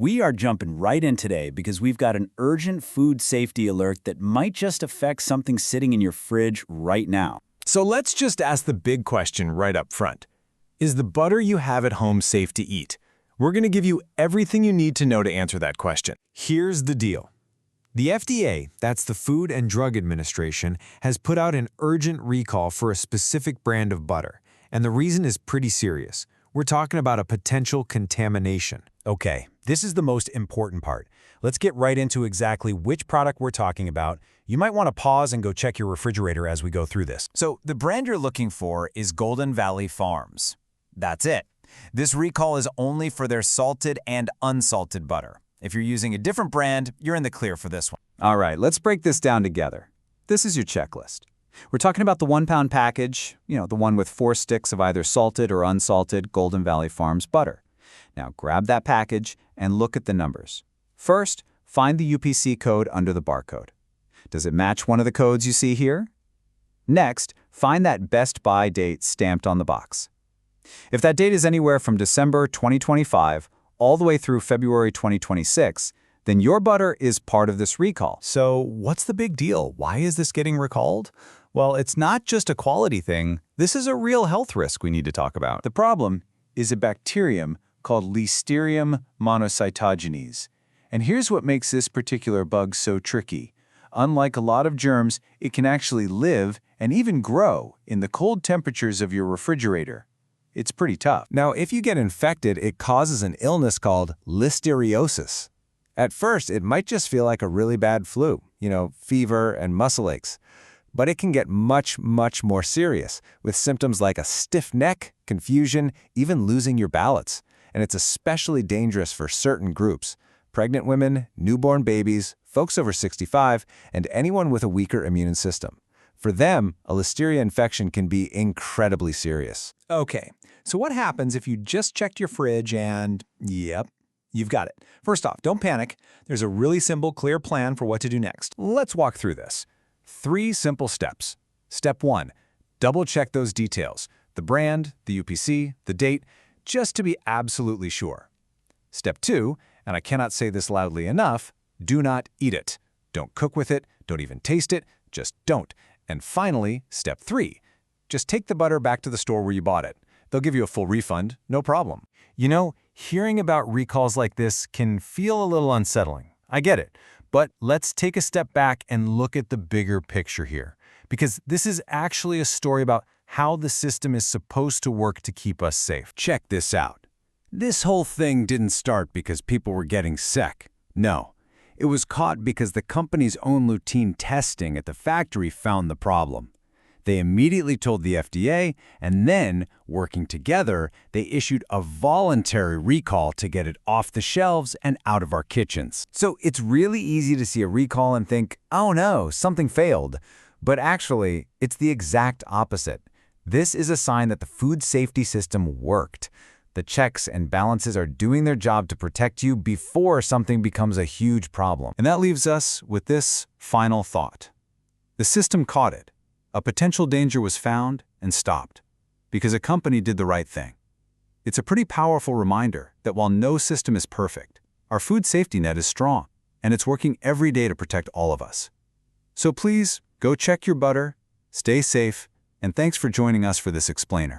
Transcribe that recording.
We are jumping right in today because we've got an urgent food safety alert that might just affect something sitting in your fridge right now. So let's just ask the big question right up front. Is the butter you have at home safe to eat? We're going to give you everything you need to know to answer that question. Here's the deal. The FDA, that's the Food and Drug Administration, has put out an urgent recall for a specific brand of butter. And the reason is pretty serious. We're talking about a potential contamination. Okay, this is the most important part. Let's get right into exactly which product we're talking about. You might want to pause and go check your refrigerator as we go through this. So the brand you're looking for is Golden Valley Farms. That's it. This recall is only for their salted and unsalted butter. If you're using a different brand, you're in the clear for this one. All right, let's break this down together. This is your checklist. We're talking about the 1-pound package, the one with 4 sticks of either salted or unsalted Golden Valley Farms butter. Now grab that package and look at the numbers. First, find the UPC code under the barcode. Does it match one of the codes you see here? Next, find that best buy date stamped on the box. If that date is anywhere from December 2025 all the way through February 2026, then your butter is part of this recall. So what's the big deal? Why is this getting recalled? Well, it's not just a quality thing. This is a real health risk we need to talk about. The problem is a bacterium called Listeria monocytogenes. And here's what makes this particular bug so tricky. Unlike a lot of germs, it can actually live and even grow in the cold temperatures of your refrigerator. It's pretty tough. Now, if you get infected, it causes an illness called listeriosis. At first, it might just feel like a really bad flu, fever and muscle aches. But it can get much, much more serious, with symptoms like a stiff neck, confusion, even losing your balance. And it's especially dangerous for certain groups: pregnant women, newborn babies, folks over 65, and anyone with a weaker immune system. For them, a listeria infection can be incredibly serious. Okay, so what happens if you just checked your fridge and, yep, you've got it? First off, don't panic. There's a really simple, clear plan for what to do next. Let's walk through this. 3 simple steps. Step 1, double-check those details: the brand, the UPC, the date, just to be absolutely sure. Step 2, and I cannot say this loudly enough, do not eat it. Don't cook with it, don't even taste it, just don't. And finally, step 3, just take the butter back to the store where you bought it. They'll give you a full refund, no problem. Hearing about recalls like this can feel a little unsettling. I get it. But let's take a step back and look at the bigger picture here, because this is actually a story about how the system is supposed to work to keep us safe. Check this out. This whole thing didn't start because people were getting sick. No, it was caught because the company's own routine testing at the factory found the problem. They immediately told the FDA, and then, working together, they issued a voluntary recall to get it off the shelves and out of our kitchens. So it's really easy to see a recall and think, oh no, something failed. But actually, it's the exact opposite. This is a sign that the food safety system worked. The checks and balances are doing their job to protect you before something becomes a huge problem. And that leaves us with this final thought. The system caught it. A potential danger was found and stopped, because a company did the right thing. It's a pretty powerful reminder that while no system is perfect, our food safety net is strong, and it's working every day to protect all of us. So please, go check your butter, stay safe, and thanks for joining us for this explainer.